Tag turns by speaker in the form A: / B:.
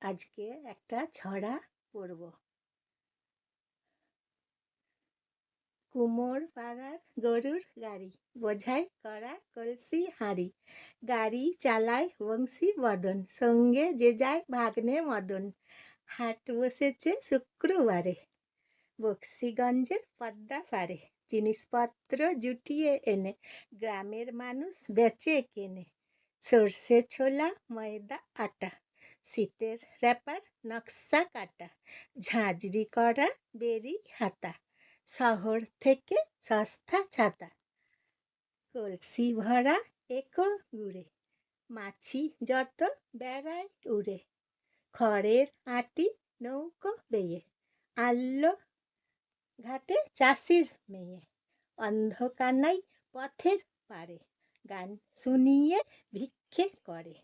A: আজকে একটা ছড়া পড়ব। কুমোর পাড়ার গরুর গাড়ি, বোঝাই করা কলসি হাঁড়ি, গাড়ি চালায় বংশী বদন, সঙ্গে যে যায় ভাগ্নে মদন। হাট বসেছে শুক্রবারে বক্সিগঞ্জের পদ্মা পাড়ে, জিনিসপত্র জুটিয়ে এনে গ্রামের মানুষ বেচে কেনে। সর্ষে ছোলা ময়দা আটা, শীতের র্যাপার নকশা কাটা, ঝাঁঝরি করা বেরি হাতা, শহর থেকে সস্তা ছাতা। কলসি ভরা একো গুড়ে, মাছি যত বেড়ায় উড়ে। খড়ের আটি নৌকো বেয়ে, আনলো ঘাটে চাষির মেয়ে। অন্ধকানাই পথের পারে, গান শুনিয়ে ভিক্ষে করে।